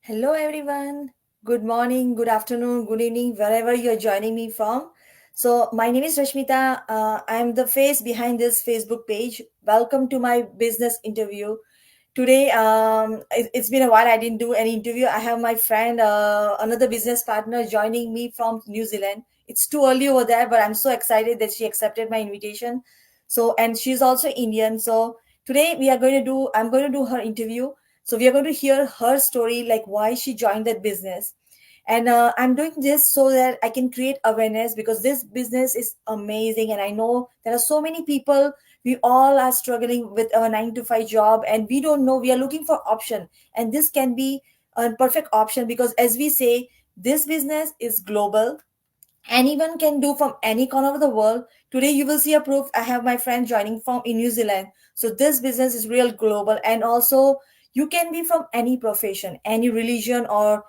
Hello, everyone. Good morning, good afternoon, good evening, wherever you're joining me from. So, my name is Rashmita. I am the face behind this Facebook page. Welcome to my business interview. Today, it's been a while I didn't do any interview. I have my friend, another business partner, joining me from New Zealand. It's too early over there, but I'm so excited that she accepted my invitation. So, and she's also Indian. So, today I'm going to do her interview, so we are going to hear her story, like why she joined that business. And I'm doing this so that I can create awareness, because this business is amazing. And I know there are so many people, we all are struggling with a 9 to 5 job, and we don't know, we are looking for option. And this can be a perfect option, because as we say, this business is global. Anyone can do from any corner of the world. Today you will see a proof. I have my friend joining from in New Zealand. So this business is real global. And also, you can be from any profession, any religion, or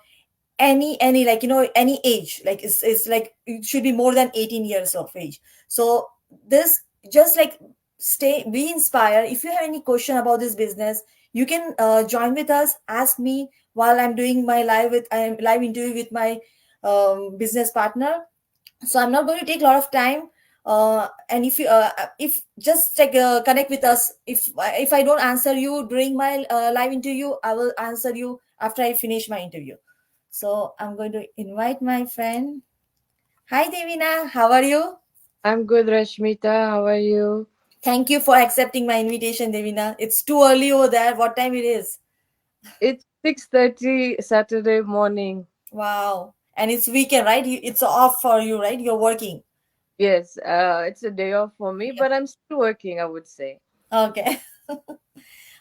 any like, any age. Like it's like it should be more than 18 years of age. So this, just like, stay, be inspired. If you have any question about this business, you can join with us, ask me while I'm doing my live interview with my business partner. So I'm not going to take a lot of time. And if just like connect with us. If I don't answer you during my live interview, I will answer you after I finish my interview. So I'm going to invite my friend. Hi, Devina, how are you? I'm good, Rashmita. How are you? Thank you for accepting my invitation, Devina. It's too early over there. What time it is? It's 6:30 Saturday morning. Wow. And it's weekend, right? It's off for you, right? You're working. Yes, it's a day off for me, but I'm still working, I would say. Okay.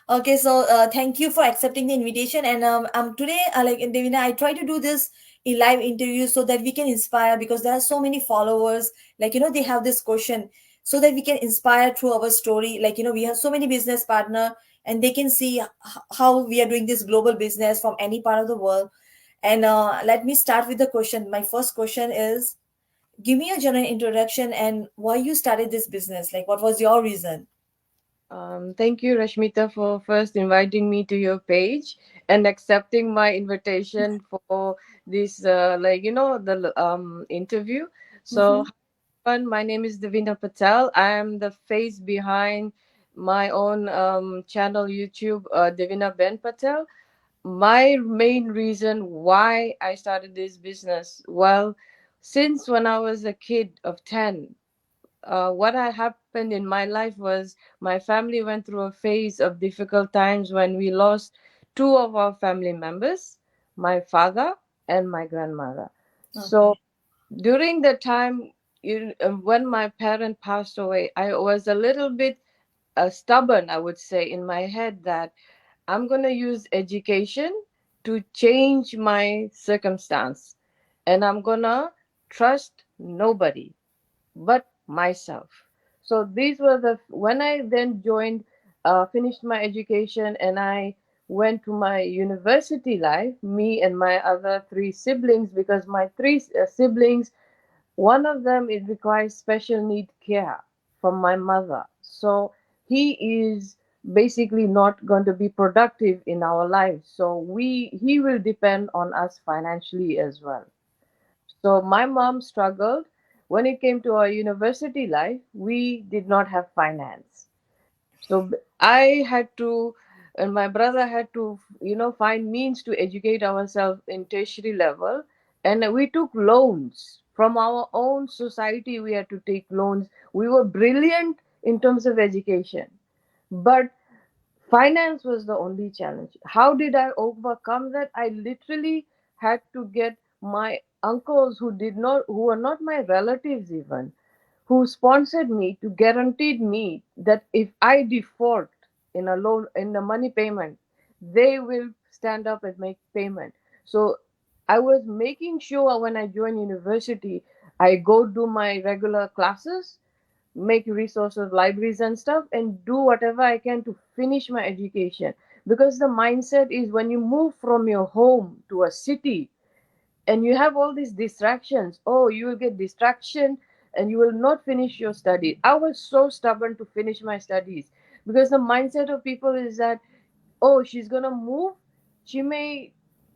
Okay, so thank you for accepting the invitation. And today, like Devina, I try to do this in live interviews so that we can inspire, because there are so many followers. Like, they have this question, so that we can inspire through our story. Like, we have so many business partner, and they can see how we are doing this global business from any part of the world. And let me start with the question. My first question is, give me a general introduction and why you started this business. Like, what was your reason? Thank you, Rashmita, for first inviting me to your page and accepting my invitation for this, the interview. So, Mm-hmm. hi, everyone. My name is Davina Patel. I am the face behind my own channel, YouTube, Davina Ben Patel. My main reason why I started this business, well, since when I was a kid of 10, what had happened in my life was my family went through a phase of difficult times when we lost two of our family members, my father and my grandmother. So Okay. during the time, when my parent passed away, I was a little bit stubborn, I would say, in my head that I'm going to use education to change my circumstance. And I'm going to trust nobody but myself. So these were when I then joined, finished my education, and I went to my university life, me and my other three siblings, because my three siblings, one of them, it requires special need care from my mother. So he is basically not going to be productive in our lives. So he will depend on us financially as well. So my mom struggled. When it came to our university life, we did not have finance. So I had to, and my brother had to, find means to educate ourselves in tertiary level. And we took loans from our own society. We had to take loans. We were brilliant in terms of education, but finance was the only challenge. How did I overcome that? I literally had to get my uncles, who were not my relatives even, who sponsored me, to guaranteed me that if I default in a loan, in the money payment, they will stand up and make payment. So I was making sure when I joined university, I go do my regular classes, make resources, libraries and stuff, and do whatever I can to finish my education. Because the mindset is, when you move from your home to a city and you have all these distractions, oh, you will get distraction and you will not finish your studies. I was so stubborn to finish my studies, because the mindset of people is that, oh, she's gonna move, she may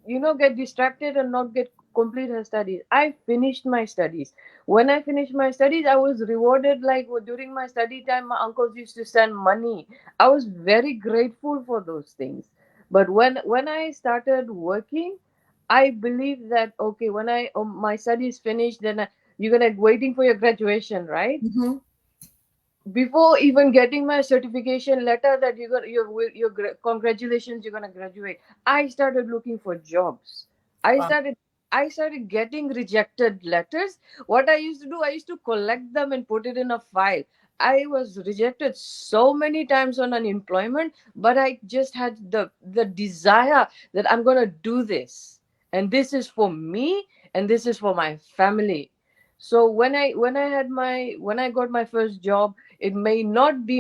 get distracted and not get complete her studies. I finished my studies. When I finished my studies, I was rewarded, like during my study time my uncles used to send money. I was very grateful for those things. But when I started working, I believe that, okay, when I my studies finished, then you're gonna waiting for your graduation, right? Mm-hmm. Before even getting my certification letter that congratulations, you're gonna graduate, I started looking for jobs. i Wow. started I started getting rejected letters. What I used to do, I used to collect them and put it in a file. I was rejected so many times on unemployment, but I just had the desire that I'm gonna do this, and this is for me, and this is for my family. So when I got my first job, it may not be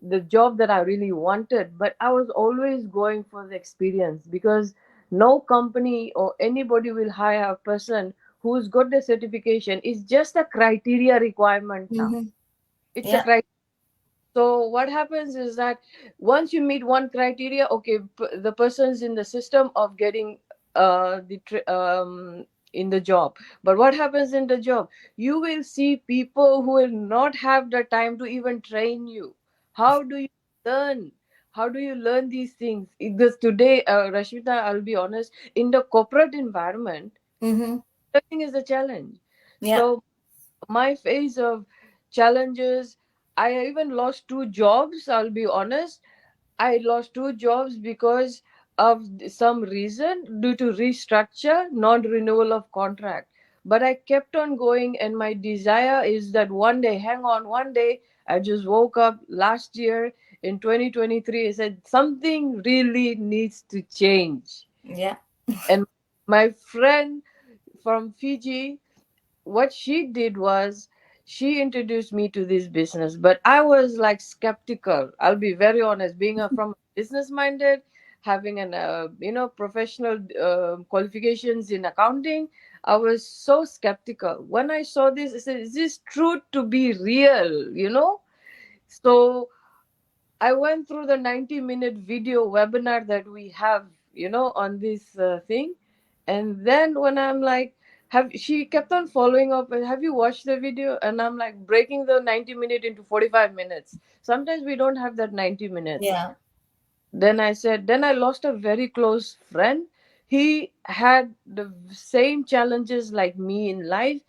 the job that I really wanted, but I was always going for the experience, because no company or anybody will hire a person who's got the certification. It's just a criteria requirement now. Mm-hmm. It's a Yeah. criteria. So what happens is that once you meet one criteria, okay, the person's in the system of getting in the job. But what happens in the job? You will see people who will not have the time to even train you. How do you learn? How do you learn these things? Because today, Rashmita, I'll be honest, in the corporate environment, Mm-hmm. learning is a challenge. Yeah. So my phase of challenges, I even lost two jobs, I'll be honest. I lost two jobs because of some reason, due to restructure, non-renewal of contract. But I kept on going, and my desire is that one day, hang on, one day, I just woke up last year in 2023. I said something really needs to change. Yeah. And my friend from Fiji, what she did was she introduced me to this business, but I was like skeptical. I'll be very honest, being from business minded, having an professional qualifications in accounting. I was so skeptical when I saw this. I said, is this true to be real? So I went through the 90-minute video webinar that we have, on this thing. And then when I'm like, she kept on following up, and have you watched the video? And I'm like breaking the 90-minute into 45 minutes. Sometimes we don't have that 90 minutes. Yeah. Then I said, then I lost a very close friend. He had the same challenges like me in life.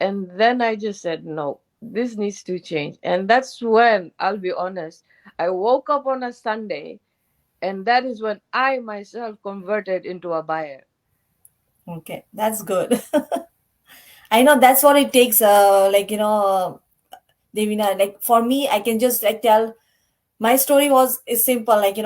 And then I just said, no, this needs to change. And that's when, I'll be honest, I woke up on a Sunday, and that is when I myself converted into a buyer. Okay. That's good. I know that's what it takes. Devina, like for me, I can just like tell my story was is simple. Like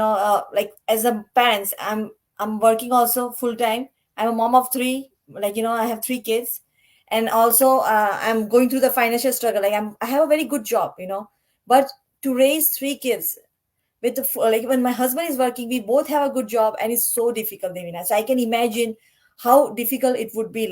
as a parents, I'm working also full time. I'm a mom of three. I have three kids, and also I'm going through the financial struggle. I have a very good job. But to raise three kids with like when my husband is working, we both have a good job, and it's so difficult, Devina. So I can imagine how difficult it would be,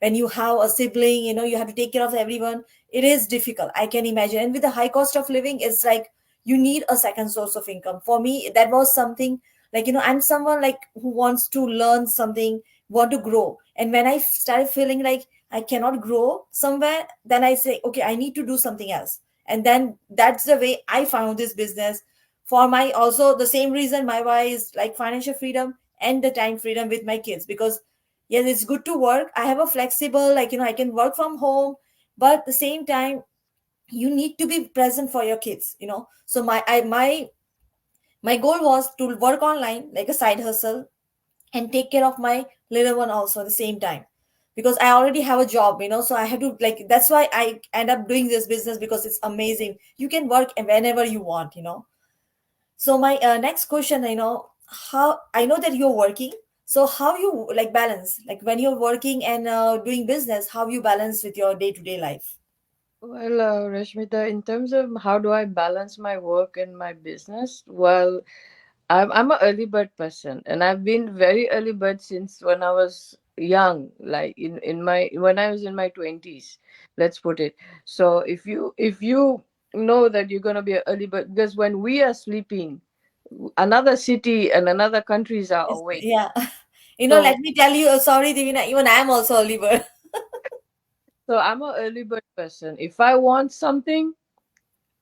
when you have a sibling, you have to take care of everyone. It is difficult, I can imagine. And with the high cost of living, it's like you need a second source of income. For me, that was something, I'm someone like who wants to learn something, want to grow. And when I started feeling like I cannot grow somewhere, then I say, okay, I need to do something else. And then that's the way I found this business. For my also the same reason my why is like financial freedom and the time freedom with my kids. Because yes, it's good to work, I have a flexible, I can work from home, but at the same time you need to be present for your kids. So my goal was to work online like a side hustle and take care of my little one also at the same time, because I already have a job. So I had to, like, that's why I end up doing this business, because it's amazing. You can work whenever you want. So my next question, how I know that you're working. So how you like balance, like when you're working and doing business, how you balance with your day to day life? Well, Rashmita, in terms of how do I balance my work and my business, well, I'm an early bird person, and I've been very early bird since when I was young, like in my when I was in my 20s, let's put it. So if you know that you're gonna be an early bird, because when we are sleeping, another city and another countries are awake. Yeah. So Let me tell you, sorry, Divina, even I am also early bird. so I'm a early bird person. If I want something,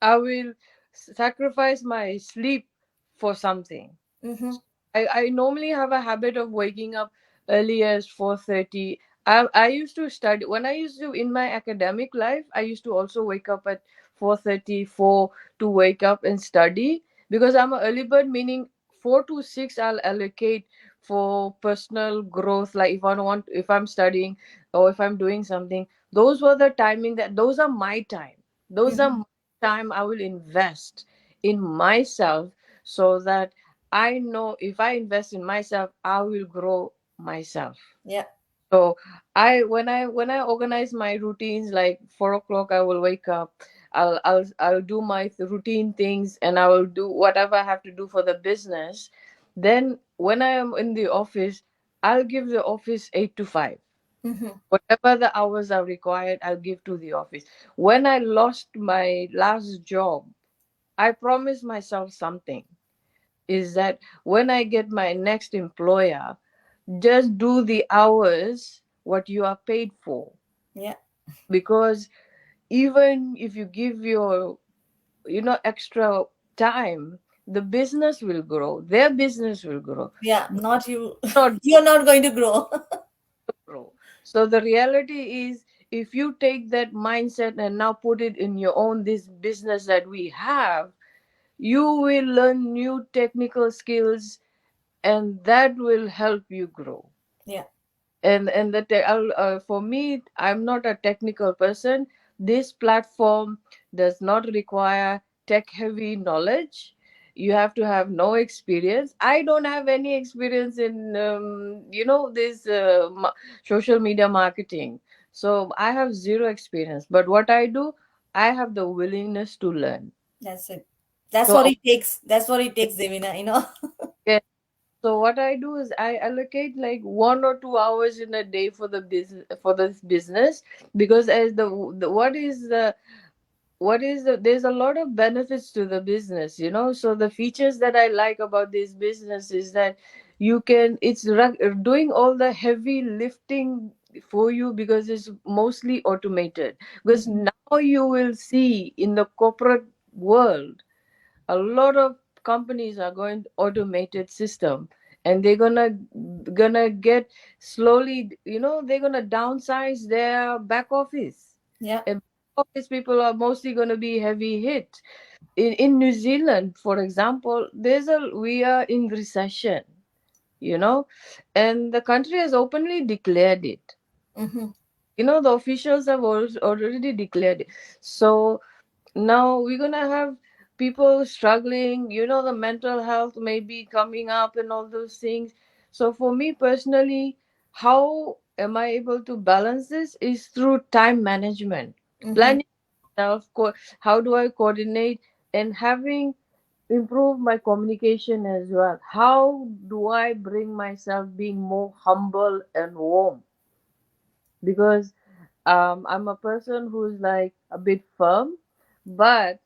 I will sacrifice my sleep for something. Mm-hmm, I normally have a habit of waking up early as 4:30. I used to study when I used to in my academic life. I used to also wake up at 4:30, 4 to wake up and study because I'm an early bird. Meaning 4 to 6 I'll allocate for personal growth. Like if I'm studying or if I'm doing something, those were the timing that those are my time. Those are mm-hmm. my time I will invest in myself so that I know if I invest in myself, I will grow myself. Yeah. So when I organize my routines, like 4 o'clock, I will wake up. I'll do my routine things, and I will do whatever I have to do for the business. Then when I am in the office, I'll give the office 8 to 5. Mm-hmm. Whatever the hours are required, I'll give to the office. When I lost my last job, I promised myself something is that when I get my next employer, just do the hours what you are paid for. Yeah. Because even if you give your extra time, the business will grow. Their business will grow. Yeah. Not you. Not You're not going to grow. grow. So the reality is if you take that mindset and now put it in your own this business that we have, you will learn new technical skills and that will help you grow. Yeah. And for me, I'm not a technical person. This platform does not require tech heavy knowledge. You have to have no experience. I don't have any experience in this social media marketing, so I have zero experience. But what I do, I have the willingness to learn. That's it. That's what So it takes. That's what it takes, Devina. okay, so what I do is I allocate like 1 or 2 hours in a day for the business for this business because as the what is the there's a lot of benefits to the business, so the features that I like about this business is that you can doing all the heavy lifting for you because it's mostly automated, because Mm-hmm. now you will see in the corporate world a lot of companies are going automated system, and they're gonna get slowly, they're gonna downsize their back office, Yeah. and back office people are mostly gonna be heavy hit. In New Zealand, for example, we are in recession, you know and the country has openly declared it. Mm-hmm. The officials have already declared it. So now we're gonna have people struggling, the mental health may be coming up and all those things. So for me personally, how am I able to balance this is through time management, Mm-hmm. planning myself, how do I coordinate, and having improve my communication as well. How do I bring myself being more humble and warm? Because I'm a person who's like a bit firm, but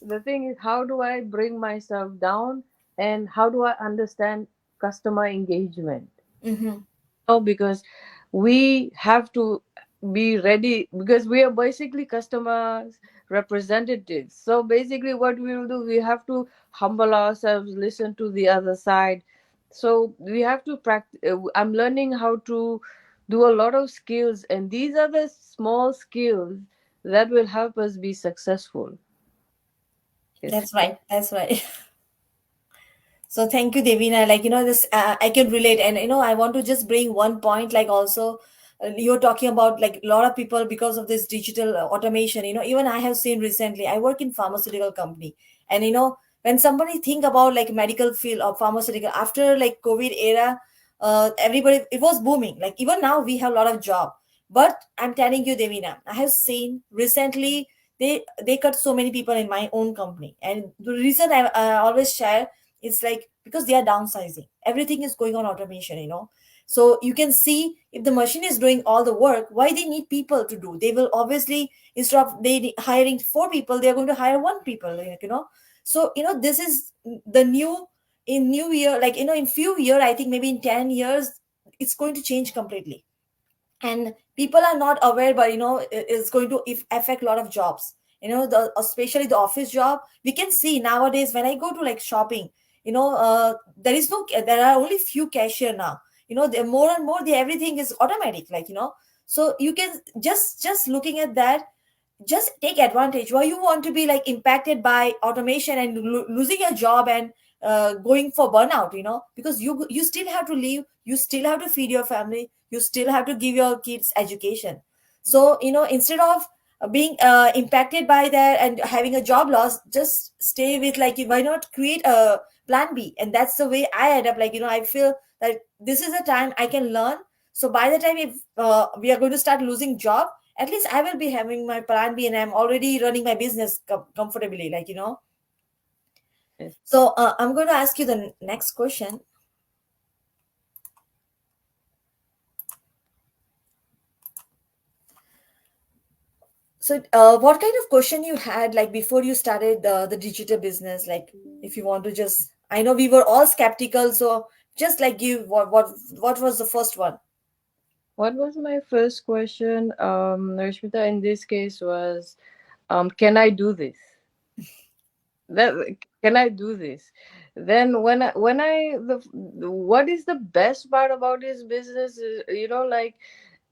the thing is, how do I bring myself down and how do I understand customer engagement? Mm-hmm. No, because we have to be ready because we are basically customers representatives. So basically, what we will do, we have to humble ourselves, listen to the other side. So we have to practice. I'm learning how to do a lot of skills, and these are the small skills that will help us be successful. Yes. That's right. That's right. So thank you, Devina. This I can relate, and I want to just bring one point. Like also, you're talking about like a lot of people because of this digital automation. Even I have seen recently. I work in pharmaceutical company, and when somebody think about like medical field or pharmaceutical after like COVID era, everybody it was booming. Like even now we have a lot of job, but I'm telling you, Devina, I have seen recently they cut so many people in my own company, and the reason I always share, it's like because they are downsizing. Everything is going on automation. So you can see if the machine is doing all the work, why they need people to do? They will obviously, instead of hiring four people, they are going to hire one people. So this is the new in new year. Like in few year, I think maybe in 10 years, it's going to change completely. And people are not aware, but it's going to affect a lot of jobs, especially the office job. We can see nowadays when I go to like shopping, there are only few cashier now. They're more and more, everything is automatic, so you can just looking at that, just take advantage. Why you want to be like impacted by automation and losing your job and going for burnout, because you still have to leave, you still have to feed your family, you still have to give your kids education. So instead of being impacted by that and having a job loss, just stay with, like, why not create a plan B? And that's the way I end up, like, I feel that this is a time I can learn. So by the time if we are going to start losing job, at least I will be having my plan B and I'm already running my business comfortably, Yes. So I'm going to ask you the next question. So what kind of question you had, like, before you started the digital business? Like, if you want to just, I know we were all skeptical, so just like give what was the first one? What was my first question, Rashmita, in this case was, can I do this? That can I do this? Then what is the best part about his business is, like,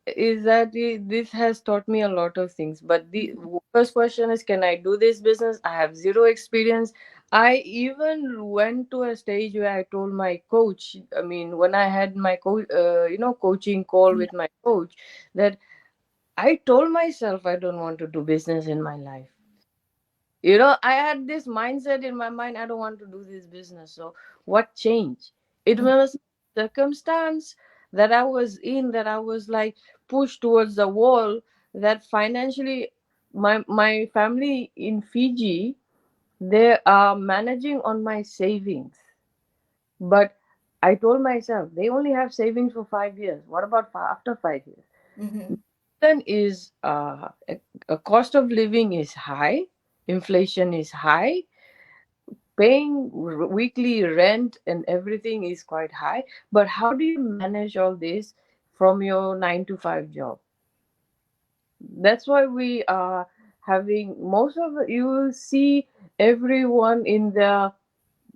is that this has taught me a lot of things. But the first question is, can I do this business? I have zero experience. I even went to a stage where I told my coach, I mean, when I had my coaching call with my coach, that I told myself I don't want to do business in my life. I had this mindset in my mind, I don't want to do this business. So what changed? It was circumstance that I was in, that I was like pushed towards the wall, that financially my family in Fiji, they are managing on my savings. But I told myself they only have savings for 5 years. What about after 5 years? Mm-hmm. Then is a cost of living is high, inflation is high, paying weekly rent and everything is quite high. But how do you manage all this from your 9 to 5 job? That's why we are having most of it. You will see everyone in their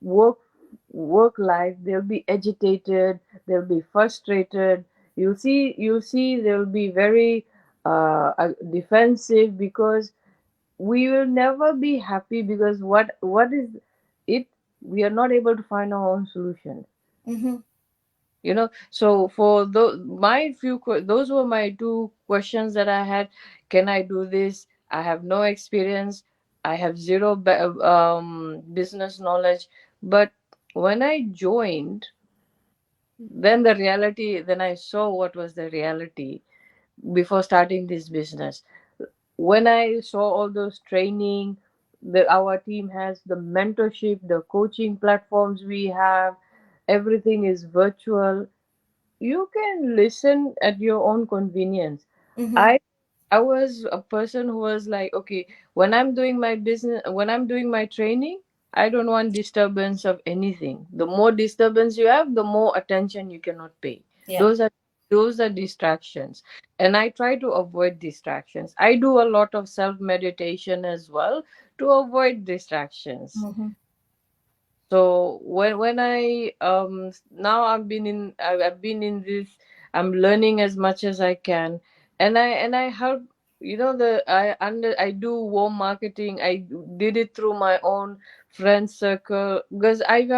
work work life, they'll be agitated, they'll be frustrated. You'll see they'll be very defensive, because we will never be happy, because what is it, we are not able to find our own solution. Mm-hmm. So for those were my two questions that I had. Can I do this? I have no experience, I have zero business knowledge. But when I joined, then I saw what was the reality before starting this business. When I saw all those training that our team has, the mentorship, the coaching platforms we have, everything is virtual. You can listen at your own convenience. Mm-hmm. I i was a person who was like, okay, when I'm doing my business, when I'm doing my training, I don't want disturbance of anything. The more disturbance you have, the more attention you cannot pay. Yeah. Those are distractions, and I try to avoid distractions. I do a lot of self meditation as well to avoid distractions. Mm-hmm. So when I now I've been in this, I'm learning as much as I can, and I help, I do warm marketing. I did it through my own friend circle, because I've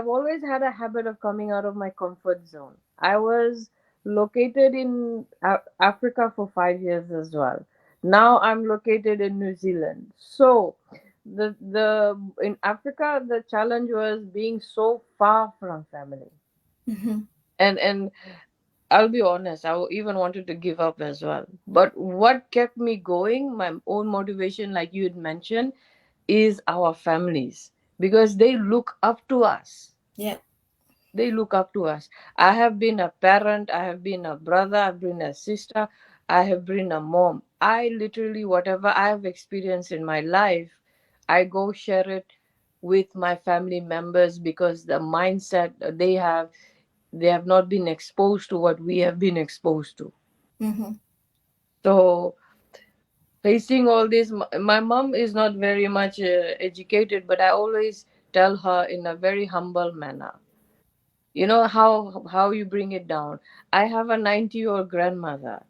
always had a habit of coming out of my comfort zone. I was located in Africa for 5 years as well. Now I'm located in New Zealand. So the in Africa, the challenge was being so far from family. Mm-hmm. And I'll be honest, even wanted to give up as well. But what kept me going, my own motivation, like you had mentioned, is our families, because they look up to us. Yeah. They look up to us. I have been a parent, I have been a brother, I've been a sister, I have been a mom. I literally, whatever I have experienced in my life, I go share it with my family members, because the mindset they have not been exposed to what we have been exposed to. Mm-hmm. So facing all this, my mom is not very much educated, but I always tell her in a very humble manner. You know how you bring it down. I have a 90-year-old grandmother.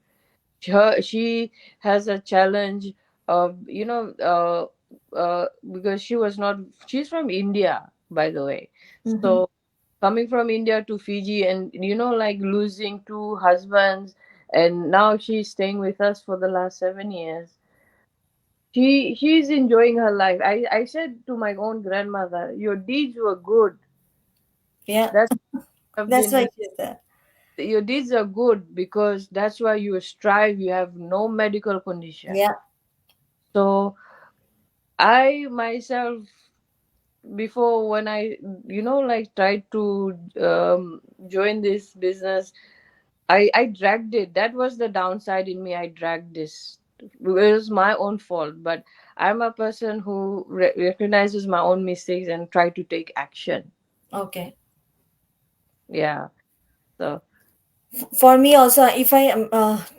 She has a challenge of, because she's from India, by the way. Mm-hmm. So coming from India to Fiji, and like losing two husbands, and now she's staying with us for the last 7 years. She's enjoying her life. I said to my own grandmother, your deeds were good. Yeah, That's have that's why been she's there. Your deeds are good, because that's why you strive. You have no medical condition. Yeah. So I myself, before, when I like tried to join this business, I dragged it. That was the downside in me. I dragged this. It was my own fault, but I'm a person who recognizes my own mistakes and try to take action. Okay. Yeah. So For me also, if I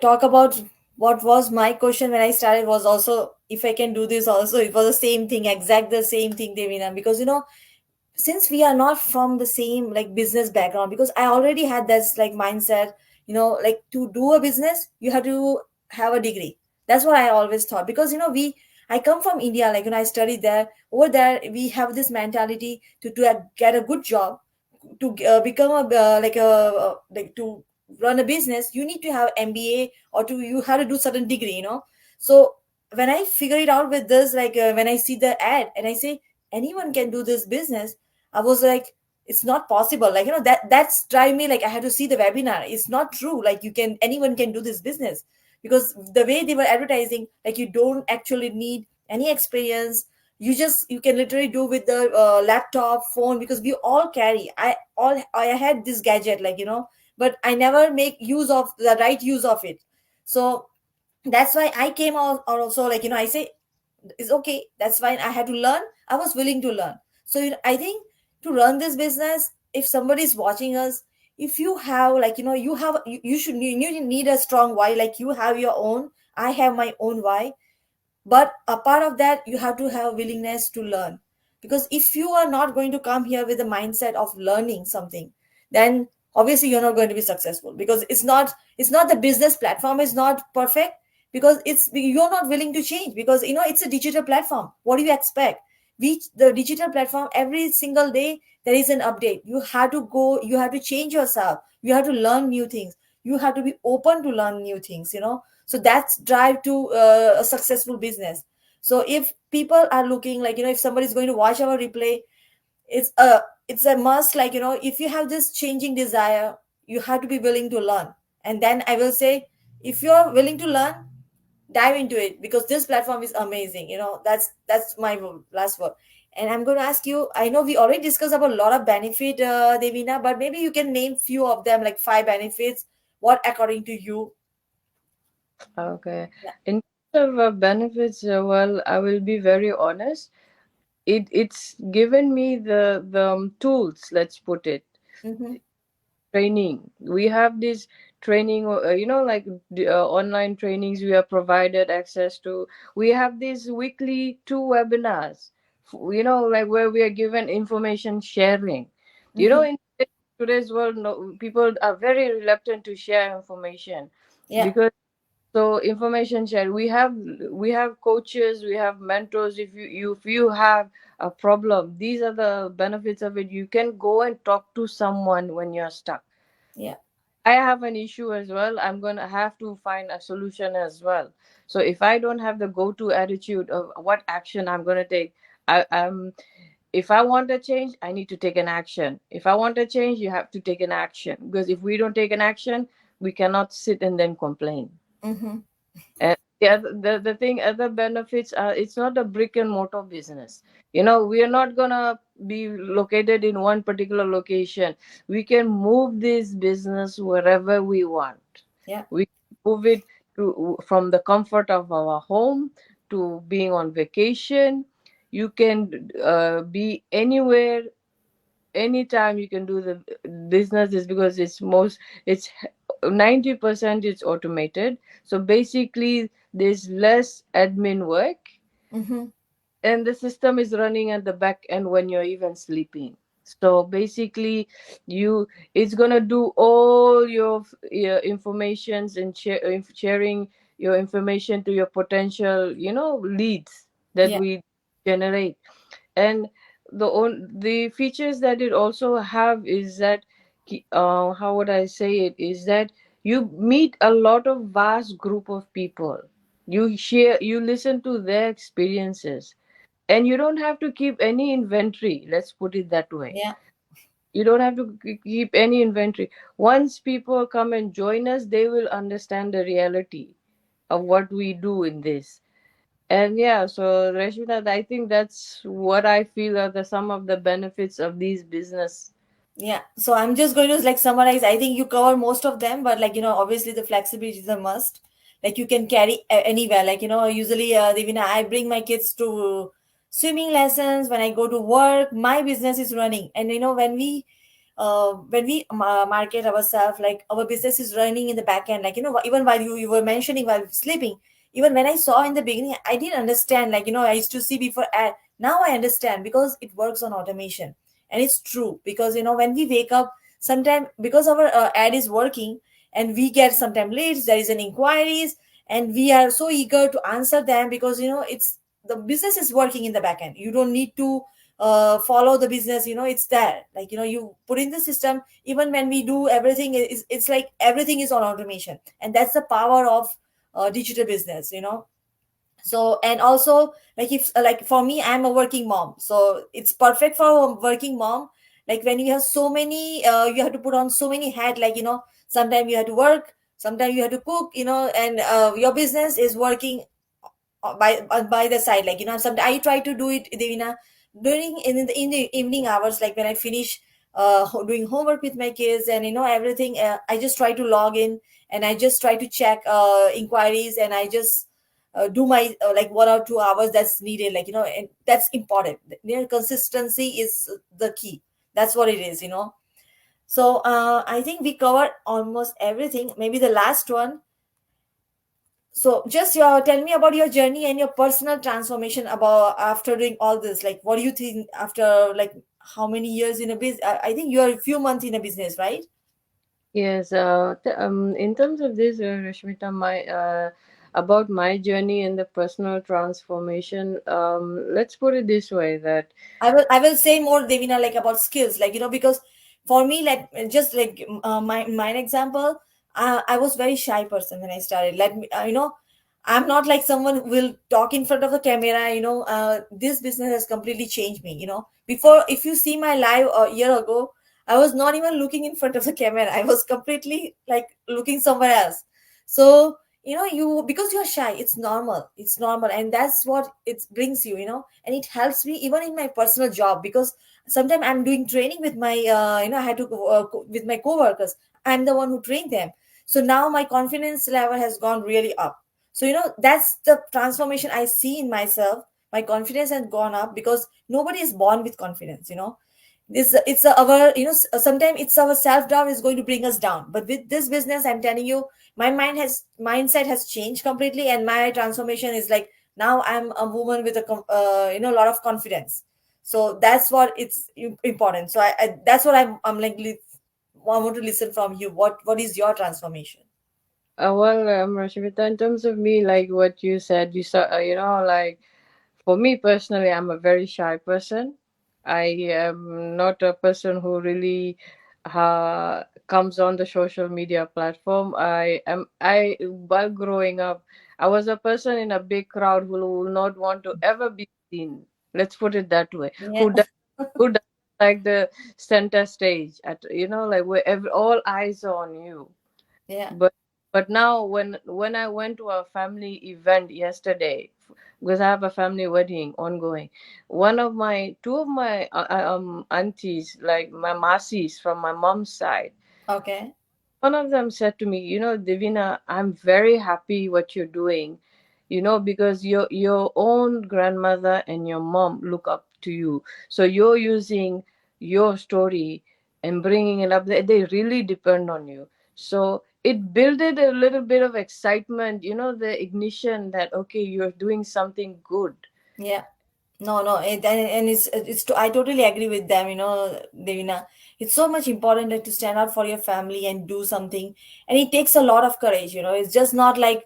talk about what was my question when I started, was also if I can do this also. It was the same thing, exact the same thing, Devina, because since we are not from the same like business background, because I already had this like mindset, like to do a business you have to have a degree. That's what I always thought, because we I come from India, like I studied there. Over there we have this mentality to get a good job, to become a like to run a business. You need to have MBA, or to you have to do certain degree. So when I figure it out with this, like when I see the ad and I say anyone can do this business, I was like, it's not possible. Like that's drive me. Like I had to see the webinar. It's not true. Like anyone can do this business, because the way they were advertising, like you don't actually need any experience. You can literally do with the laptop phone, because we all carry. I had this gadget, but I never make use of the right use of it. So that's why I came out also, like I say it's okay, that's fine. I had to learn. I was willing to learn. So I think to run this business, if somebody is watching us, if you have like you should you need a strong why. Like you have your own, I have my own why. But a part of that, you have to have willingness to learn, because if you are not going to come here with the mindset of learning something, then obviously you're not going to be successful, because it's not the business platform is not perfect, because you're not willing to change, because it's a digital platform. What do you expect? The digital platform, every single day there is an update. You have to go, you have to change yourself, you have to learn new things, you have to be open to learn new things. So that's drive to a successful business. So if people are looking, like if somebody is going to watch our replay, it's a must. Like if you have this changing desire, you have to be willing to learn. And then I will say, if you're willing to learn, dive into it, because this platform is amazing. That's my last word. And I'm going to ask you, I know we already discussed about a lot of benefit, Devina, but maybe you can name few of them, like 5 benefits, what according to you. okay. Yeah. In terms of benefits, well, I will be very honest. It's given me the tools. Let's put it, Mm-hmm. training. We have this training, like online trainings we are provided access to. We have these weekly two webinars, like where we are given information sharing. Mm-hmm. In today's world, no, people are very reluctant to share information, Yeah. because so information share, we have coaches, we have mentors. If you have a problem, these are the benefits of it. You can go and talk to someone when you're stuck. Yeah. I have an issue as well. I'm gonna have to find a solution as well. So if I don't have the go-to attitude of what action I'm gonna take, if I want a change, I need to take an action. If I want a change, you have to take an action, because if we don't take an action, we cannot sit and then complain. Mm-hmm. And yeah, the thing, other benefits are, it's not a brick and mortar business. We are not gonna be located in one particular location. We can move this business wherever we want. Yeah. We can move it from the comfort of our home to being on vacation. you can be anywhere, anytime you can do the business, is because it's 90% it's automated. So basically there's less admin work, Mm-hmm. and the system is running at the back end when you're even sleeping. So basically you it's gonna do all your informations and sharing your information to your potential, leads that Yeah. we generate. And the features that it also have is that, how would I say it, is that you meet a lot of vast group of people, you listen to their experiences, and you don't have to keep any inventory, let's put it that way. Yeah. You don't have to keep any inventory. Once people come and join us, they will understand the reality of what we do in this. And yeah, so Rashmita, I think that's what I feel are the some of the benefits of these business. Yeah, so I'm just going to like summarize. I think you cover most of them, but like obviously the flexibility is a must. Like you can carry anywhere. Like usually, Devina, I bring my kids to swimming lessons when I go to work. My business is running, and when we market ourselves, like our business is running in the back end. Like even while you were mentioning while sleeping, even when I saw in the beginning, I didn't understand. Like I used to see before ad. Now I understand because it works on automation, and it's true because when we wake up sometime because our ad is working, and we get sometime leads, there is an inquiries, and we are so eager to answer them because it's the business is working in the back end. You don't need to follow the business, it's there. Like you put in the system. Even when we do everything, it's like everything is on automation, and that's the power of digital business. So, and also, like if like for me, I'm a working mom, so it's perfect for a working mom. Like when you have so many you have to put on so many hat, like sometimes you have to work, sometimes you have to cook, and your business is working by the side. Like sometimes I try to do it, during in the evening hours, like when I finish doing homework with my kids, and everything, I just try to log in, and I just try to check inquiries, and I just do my like 1 or 2 hours that's needed, like and that's important. Consistency is the key. That's what it is. So I think we covered almost everything. Maybe the last one. So just tell me about your journey and your personal transformation about after doing all this. Like, what do you think after like how many years in a business? I think you're a few months in a business, right? Yes, in terms of this, Rashmita, my about my journey and the personal transformation. Let's put it this way that I will say more, Devina, like about skills, like because for me, like just like my example, I was very shy person when I started. Let me, I'm not like someone who will talk in front of the camera. This business has completely changed me. Before, if you see my live a year ago, I was not even looking in front of the camera. I was completely like looking somewhere else. So you, because you're shy, it's normal, and that's what it brings you, and it helps me even in my personal job, because sometimes I'm doing training with my I had to with my coworkers. I'm the one who trained them. So now my confidence level has gone really up. So that's the transformation I see in myself. My confidence has gone up because nobody is born with confidence. This it's our sometimes it's our self doubt is going to bring us down, but with this business, I'm telling you, my mindset has changed completely, and my transformation is like now I'm a woman with a a lot of confidence. So that's what it's important. So that's what I'm like I want to listen from you. What is your transformation? well, Rashmita, in terms of me, like what you said, you saw, like for me personally, I'm a very shy person. I am not a person who really comes on the social media platform. While growing up, I was a person in a big crowd who will not want to ever be seen. Let's put it that way. Yeah. Who does like the center stage at, like where all eyes are on you. Yeah. But now when I went to a family event yesterday, because I have a family wedding ongoing, two of my aunties, like my masis from my mom's side, Okay. one of them said to me, Divina, I'm very happy what you're doing. because your own grandmother and your mom look up to you. So you're using your story and bringing it up. They really depend on you. So it builded a little bit of excitement, the ignition that, okay, you're doing something good. Yeah. No, no, and I totally agree with them. Devina, it's so much important that to stand out for your family and do something, and it takes a lot of courage. It's just not like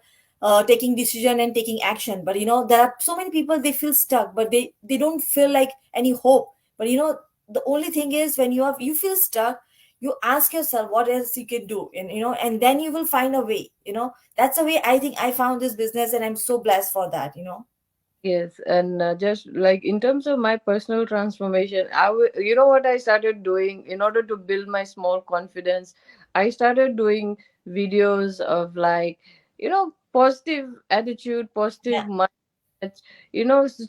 taking decision and taking action. But there are so many people, they feel stuck, but they don't feel like any hope. But the only thing is, when you feel stuck, you ask yourself what else you can do, and then you will find a way. That's the way I think I found this business, and I'm so blessed for that. Yes, and just like in terms of my personal transformation, you know what I started doing in order to build my small confidence? I started doing videos of, like, positive attitude, positive Yeah, mindset,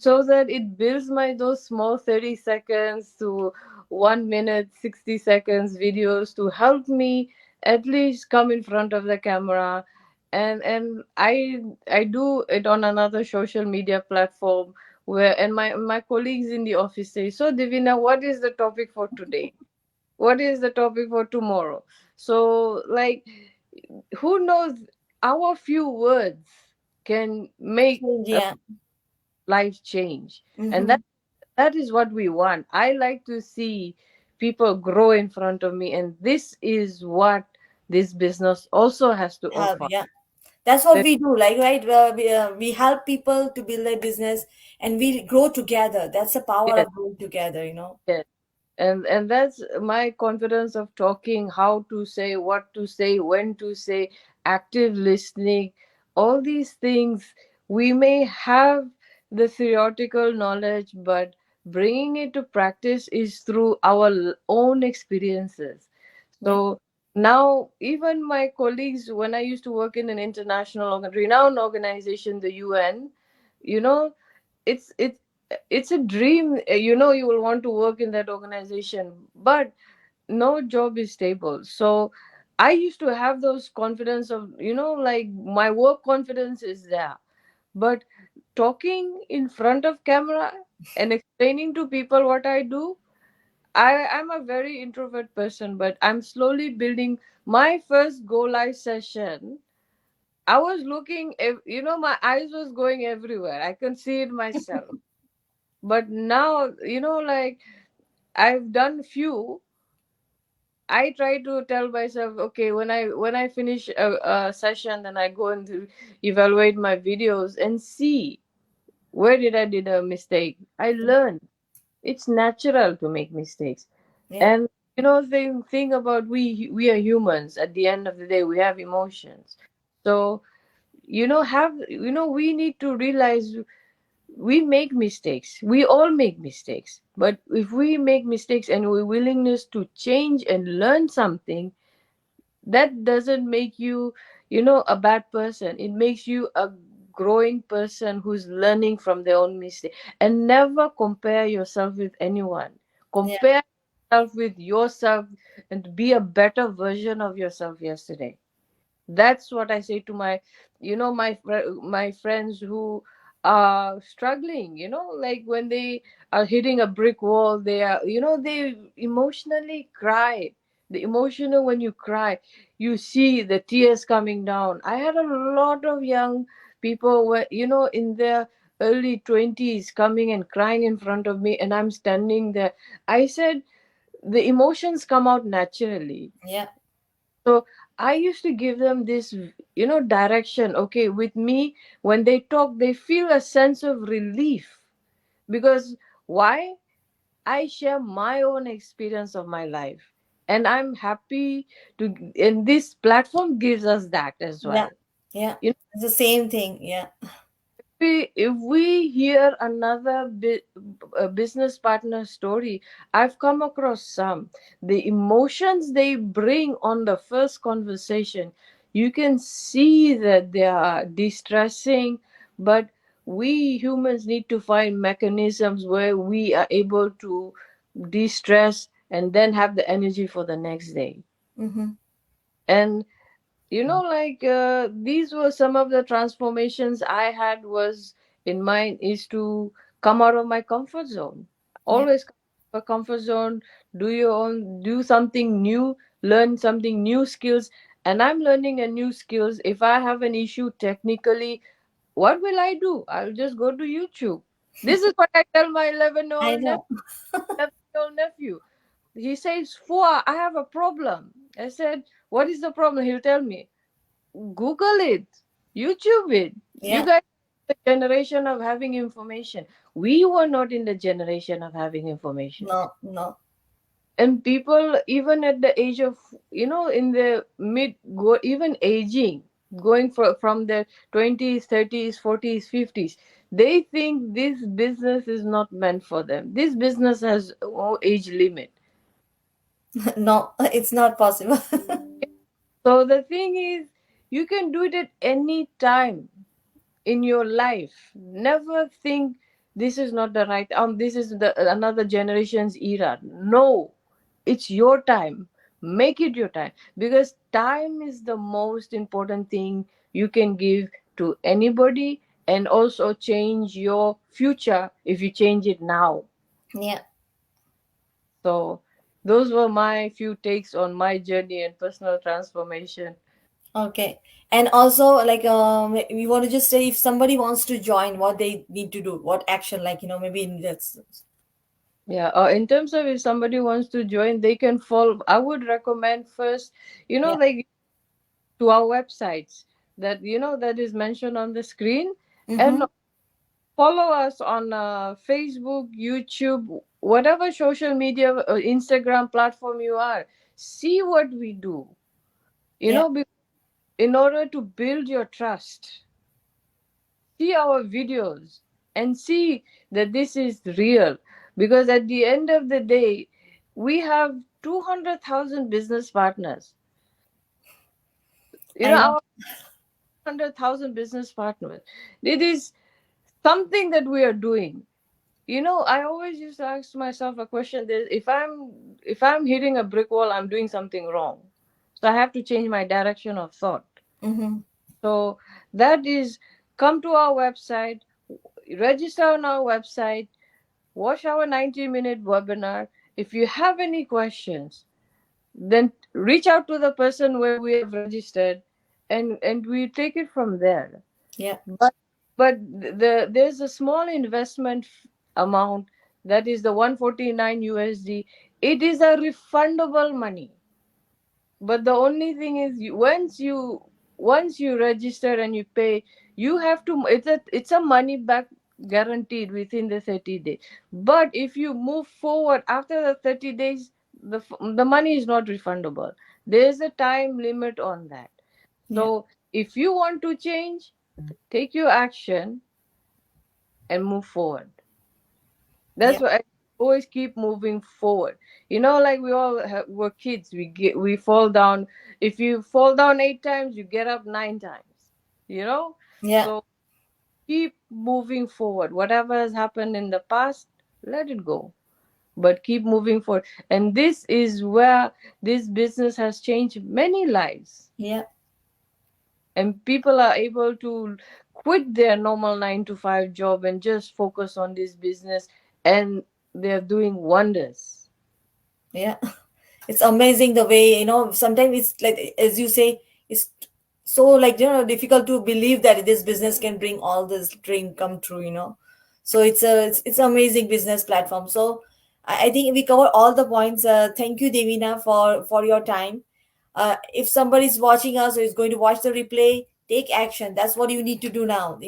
so that it builds my those small 30 seconds to 1 minute, 60 seconds videos to help me at least come in front of the camera. And I do it on another social media platform, where, and my colleagues in the office say, so Divina, what is the topic for today? What is the topic for tomorrow? So, like, who knows, our few words can make a yeah. life change. And Mm-hmm. that is what we want. I like to see people grow in front of me, and this is what this business also has to Help, offer. yeah. That's what we do, like, right? We help people to build their business, and we grow together. That's the power Yes, of growing together. yes. And that's my confidence of talking, how to say, what to say, when to say, active listening, all these things. We may have the theoretical knowledge, but bringing it to practice is through our own experiences. Yeah, So now, even my colleagues, when I used to work in an international renowned organization, the UN, you know it's it's a dream. You will want to work in that organization, but no job is stable. So I used to have those confidence of, like, my work confidence is there, but talking in front of camera and explaining to people what I do, I'm a very introvert person, but I'm slowly building. My first go live session, I was looking, my eyes was going everywhere. I can see it myself. But now, like, I've done few. I try to tell myself, okay, when I finish a session, then I go and evaluate my videos and see where did a mistake. I learn. It's natural to make mistakes. yeah, And the thing about, we are humans. At the end of the day, we have emotions. So, we need to realize we make mistakes. We all make mistakes. But if we make mistakes and we willingness to change and learn something, that doesn't make you, a bad person. It makes you a growing person who's learning from their own mistake. And never compare yourself with anyone. yeah, Compare yourself with yourself, and be a better version of yourself yesterday. That's what I say to my friends who are struggling, like, when they are hitting a brick wall, they emotionally cry. The emotional, when you cry, you see the tears coming down. I had a lot of young people where, in their early 20s, coming and crying in front of me, and I'm standing there. I said, the emotions come out naturally. yeah, So I used to give them this, direction. Okay, with me, when they talk, they feel a sense of relief. Because why? I share my own experience of my life. And I'm happy and this platform gives us that as yeah, well. yeah. You It's the same thing. Yeah, if we hear another business partner story, I've come across some, the emotions they bring on the first conversation, you can see that they are distressing. But we humans need to find mechanisms where we are able to de-stress and then have the energy for the next day. mm-hmm. And Like these were some of the transformations I had was in mind is to come out of my comfort zone. Yeah. Always come out of a comfort zone, do your own, do something new, learn something new skills. And I'm learning a new skills. If I have an issue technically, what will I do? I'll just go to YouTube. This is what I tell my 11 year I old nephew. know. 11-year-old nephew. He says, Fua, I have a problem. I said, what is the problem? He'll tell me, Google it, YouTube it. You Yeah. guys are the generation of having information. We were not in the generation of having information. No, no. And people, even at the age of, in the mid, even aging, going from their 20s, 30s, 40s, 50s, they think this business is not meant for them. This business has no age limit. No, it's not possible. So the thing is, you can do it at any time in your life. Never think this is not the right this is the another generation's era. No, it's your time. Make it your time, because time is the most important thing you can give to anybody, and also change your future if you change it now. Yeah. So those were my few takes on my journey and personal transformation. Okay. And also, like, we want to just say if somebody wants to join, what they need to do, what action, like, maybe in that's. Yeah, in terms of if somebody wants to join, they can follow. I would recommend first, Yeah. like to our websites that that is mentioned on the screen, and Mm-hmm. follow us on Facebook, YouTube, whatever social media, Instagram platform you are. See what we do. Yeah. In order to build your trust, see our videos and see that this is real, because at the end of the day we have 200,000 business partners. I know. Our 100,000 business partners, it is something that we are doing. I always used to ask myself a question, that if I'm hitting a brick wall, I'm doing something wrong, so I have to change my direction of thought. Mm-hmm. So that is, come to our website, register on our website, watch our 90-minute webinar. If you have any questions, then reach out to the person where we have registered, and we take it from there. Yeah. But there's a small investment amount, that is the 149 USD. It is a refundable money. But the only thing is, once you register and you pay, you have to, it's a money back guaranteed within the 30 days. But if you move forward after the 30 days, the money is not refundable. There is a time limit on that. Yeah. So if you want to change, take your action and move forward. Yeah. That's why I always keep moving forward. Like we all were kids. We fall down. If you fall down 8 times, you get up 9 times. Yeah. So keep moving forward. Whatever has happened in the past, let it go. But keep moving forward. And this is where this business has changed many lives. Yeah. And people are able to quit their normal 9 to 5 job and just focus on this business, and they're doing wonders. Yeah. It's amazing the way, sometimes it's like, as you say, it's so, like, difficult to believe that this business can bring all this dream come true. So it's amazing business platform. So I think we cover all the points. Thank you, Devina, for your time. If somebody's watching us or is going to watch the replay, take action. That's what you need to do now.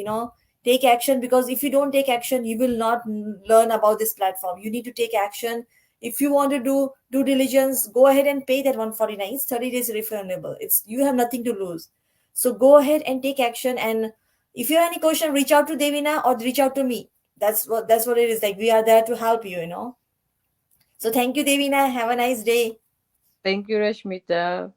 Take action, because if you don't take action, you will not learn about this platform. You need to take action. If you want to do due diligence, go ahead and pay that 149. It's 30 days refundable. It's, you have nothing to lose. So go ahead and take action. And if you have any question, reach out to Devina or reach out to me. That's what it is. Like, we are there to help you. So thank you, Devina. Have a nice day. Thank you, Rashmita.